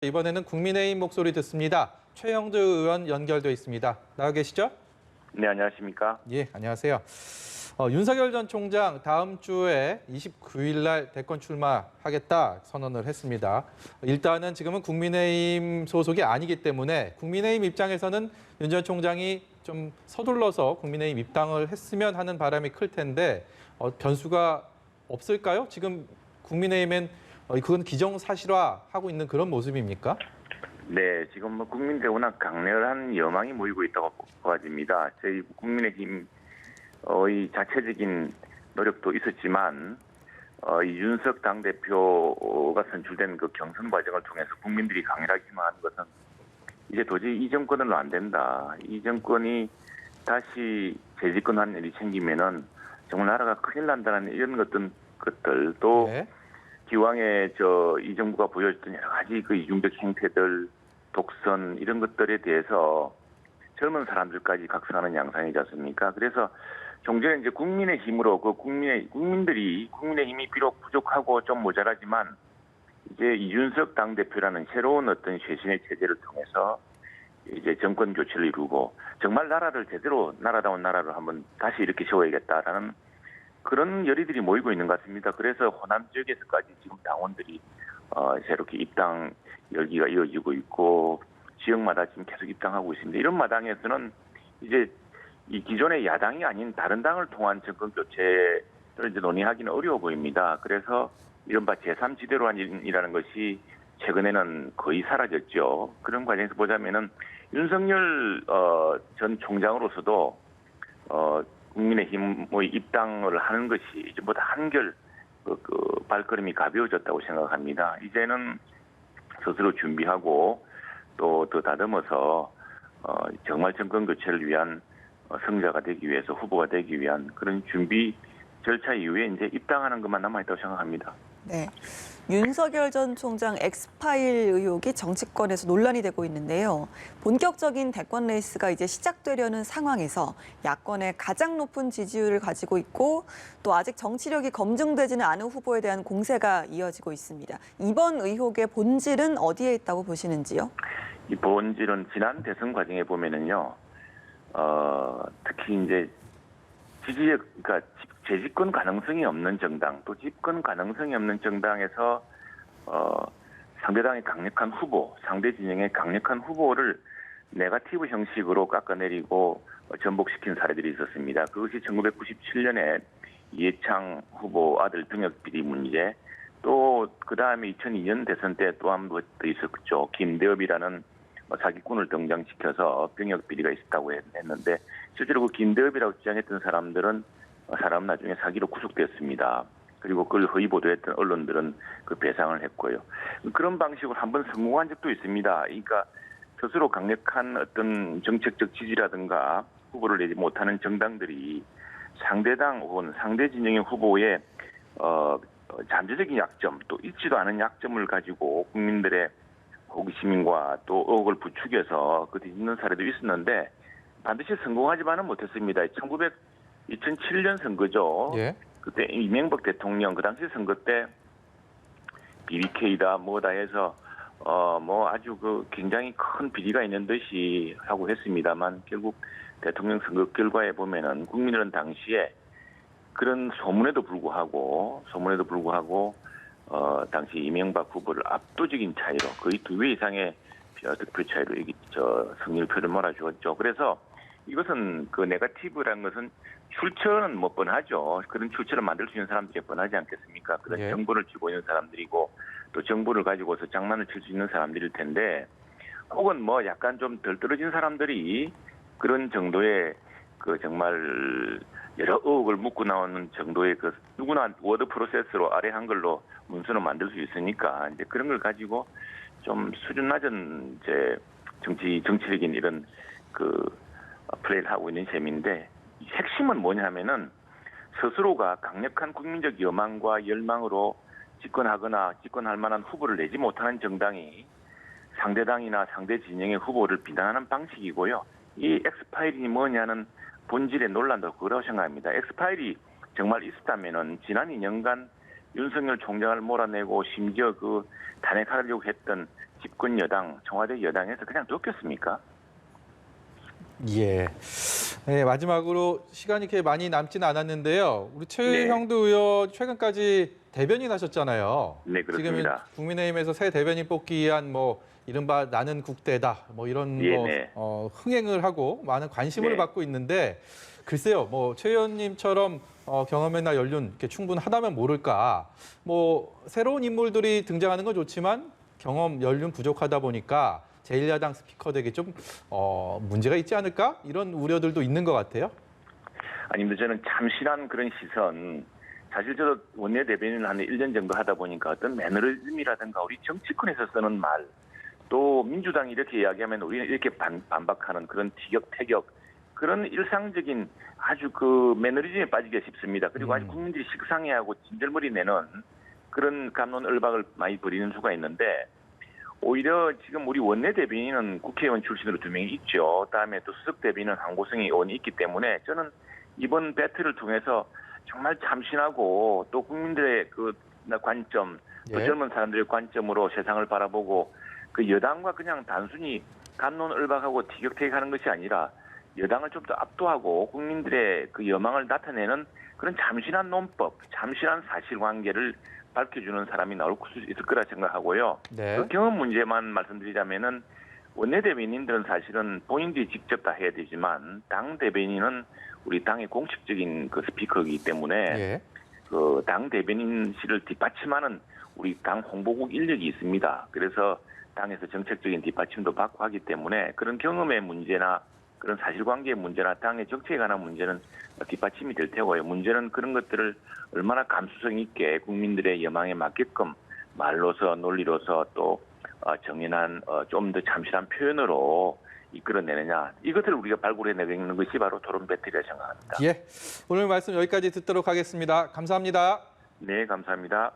이번에는 국민의힘 목소리 듣습니다. 최영두 의원 연결돼 있습니다. 나와 계시죠? 네, 안녕하십니까? 예, 안녕하세요. 윤석열 전 총장 다음 주에 29일 날 대권 출마하겠다 선언을 했습니다. 일단은 지금은 국민의힘 소속이 아니기 때문에 국민의힘 입장에서는 윤 전 총장이 좀 서둘러서 국민의힘 입당을 했으면 하는 바람이 클 텐데 변수가 없을까요? 지금 국민의힘엔 그건 기정사실화하고 있는 그런 모습입니까? 네, 지금 국민들의 워낙 강렬한 여망이 모이고 있다고 보아집니다. 저희 국민의힘의 자체적인 노력도 있었지만 이준석 당대표가 선출된 그 경선 과정을 통해서 국민들이 강렬하게 희망하는 것은 이제 도저히 이 정권으로 안 된다. 이 정권이 다시 재집권하는 일이 생기면은 정말 나라가 큰일 난다는 이런 것들 또 네. 기왕에 이 정부가 보여줬던 여러 가지 그 이중적 행태들, 독선 이런 것들에 대해서 젊은 사람들까지 각성하는 양상이지 않습니까? 그래서 종전에 이제 국민의 힘으로 국민들이 국민의 힘이 비록 부족하고 좀 모자라지만 이제 이준석 당대표라는 새로운 어떤 쇄신의 체제를 통해서 이제 정권 교체를 이루고 정말 나라를 제대로 나라다운 나라로 한번 다시 이렇게 세워야겠다라는 그런 열의들이 모이고 있는 것 같습니다. 그래서 호남 지역에서까지 지금 당원들이 새롭게 입당 열기가 이어지고 있고 지역마다 지금 계속 입당하고 있습니다. 이런 마당에서는 이제 이 기존의 야당이 아닌 다른 당을 통한 정권 교체를 이제 논의하기는 어려워 보입니다. 그래서 이른바 제3지대로안이라는 것이 최근에는 거의 사라졌죠. 그런 과정에서 보자면은 윤석열 전 총장으로서도 국민의힘의 입당을 하는 것이 이제 보다 한결 발걸음이 가벼워졌다고 생각합니다. 이제는 스스로 준비하고 또 더 다듬어서 정말 정권 교체를 위한 승자가 되기 위해서 후보가 되기 위한 그런 준비 절차 이후에 이제 입당하는 것만 남아있다고 생각합니다. 네. 윤석열 전 총장 엑스파일 의혹이 정치권에서 논란이 되고 있는데요. 본격적인 대권 레이스가 이제 시작되려는 상황에서 야권의 가장 높은 지지율을 가지고 있고 또 아직 정치력이 검증되지는 않은 후보에 대한 공세가 이어지고 있습니다. 이번 의혹의 본질은 어디에 있다고 보시는지요? 이 본질은 지난 대선 과정에 보면은요, 특히 이제 그러니까 재집권 가능성이 없는 정당, 또 집권 가능성이 없는 정당에서 상대당의 강력한 후보, 상대 진영의 강력한 후보를 네거티브 형식으로 깎아내리고 전복시킨 사례들이 있었습니다. 그것이 1997년에 이해창 후보 아들 병역 비리 문제, 또 그 다음에 2002년 대선 때 또 한 번 더 있었죠. 김대엽이라는 사기꾼을 등장시켜서 병역 비리가 있었다고 했는데 실제로 그 김대엽이라고 주장했던 사람들은 사람 나중에 사기로 구속됐습니다. 그리고 그걸 허위 보도했던 언론들은 그 배상을 했고요. 그런 방식으로 한번 성공한 적도 있습니다. 그러니까 스스로 강력한 어떤 정책적 지지라든가 후보를 내지 못하는 정당들이 상대당 혹은 상대 진영의 후보의 잠재적인 약점 또 있지도 않은 약점을 가지고 국민들의 호기심과 또 의혹을 부추겨서 그 뒤집는 사례도 있었는데 반드시 성공하지만은 못했습니다. 2007년 선거죠. 예. 그때 이명박 대통령 그 당시 선거 때 BBK다 뭐다 해서 아주 굉장히 큰 비리가 있는 듯이 하고 했습니다만 결국 대통령 선거 결과에 보면은 국민들은 당시에 그런 소문에도 불구하고 당시 이명박 후보를 압도적인 차이로 거의 2배 이상의 득표 차이로 승률표를 몰아주었죠. 그래서 이것은 그 네거티브라는 것은 출처는 뭐 뻔하죠. 그런 출처를 만들 수 있는 사람들이 뻔하지 않겠습니까? 그런 예. 정보를 쥐고 있는 사람들이고 또 정보를 가지고서 장난을 칠 수 있는 사람들일 텐데 혹은 약간 좀 덜 떨어진 사람들이 그런 정도의 정말 여러 의혹을 묻고 나오는 정도의 누구나 워드 프로세스로 아래 한글로 문서를 만들 수 있으니까 이제 그런 걸 가지고 좀 수준 낮은 정치적인 이런 플레이를 하고 있는 셈인데 핵심은 뭐냐면은 스스로가 강력한 국민적 여망과 열망으로 집권하거나 집권할 만한 후보를 내지 못하는 정당이 상대당이나 상대 진영의 후보를 비난하는 방식이고요. 이 엑스파일이 뭐냐는 본질의 논란도 그거라고 생각합니다. 엑스파일이 정말 있었다면은 지난 2년간 윤석열 총장을 몰아내고 심지어 탄핵하려고 했던 집권 여당, 청와대 여당에서 그냥 뒀겠습니까? 예. 네, 마지막으로 시간이 그렇게 많이 남지는 않았는데요. 우리 네. 최형두 의원 최근까지 대변인 하셨잖아요. 네, 그렇습니다. 지금 국민의힘에서 새 대변인 뽑기 위한 뭐 이른바 나는 국대다 뭐 이런 예, 뭐 네. 흥행을 하고 많은 관심을 네. 받고 있는데 글쎄요, 뭐 최 의원님처럼 경험이나 연륜 이렇게 충분하다면 모를까. 뭐 새로운 인물들이 등장하는 건 좋지만 경험, 연륜 부족하다 보니까 제1야당 스피커 되기 좀 문제가 있지 않을까? 이런 우려들도 있는 것 같아요. 아닙니다. 저는 참신한 그런 시선, 사실 저도 원내 대변인을 한 1년 정도 하다 보니까 어떤 매너리즘이라든가 우리 정치권에서 쓰는 말, 또 민주당이 이렇게 이야기하면 우리는 이렇게 반박하는 그런 티격태격, 그런 일상적인 아주 그 매너리즘에 빠지기가 쉽습니다. 그리고 아주 국민들이 식상해하고 진절머리 내는 그런 갑론을박을 많이 벌이는 수가 있는데, 오히려 지금 우리 원내 대변인은 국회의원 출신으로 2명이 있죠. 그다음에 또 수석 대변인은 한고성이 의원이 있기 때문에 저는 이번 배틀을 통해서 정말 참신하고 또 국민들의 그 관점, 또 예. 젊은 사람들의 관점으로 세상을 바라보고 그 여당과 그냥 단순히 갑론을박하고 티격태격하는 것이 아니라 여당을 좀 더 압도하고 국민들의 그 여망을 나타내는 그런 참신한 논법, 참신한 사실관계를 밝혀주는 사람이 나올 수 있을 거라 생각하고요. 네. 그 경험 문제만 말씀드리자면은 원내대변인들은 사실은 본인들이 직접 다 해야 되지만 당 대변인은 우리 당의 공식적인 그 스피커이기 때문에 예. 그 당 대변인실을 뒷받침하는 우리 당 홍보국 인력이 있습니다. 그래서 당에서 정책적인 뒷받침도 받고 하기 때문에 그런 경험의 문제나 그런 사실관계의 문제나 당의 정책에 관한 문제는 뒷받침이 될 테고요. 문제는 그런 것들을 얼마나 감수성 있게 국민들의 여망에 맞게끔 말로서 논리로서 또 정연한 좀 더 참신한 표현으로 이끌어내느냐. 이것을 우리가 발굴해내는 것이 바로 토론 배틀이라 생각합니다. 예. 오늘 말씀 여기까지 듣도록 하겠습니다. 감사합니다. 네, 감사합니다.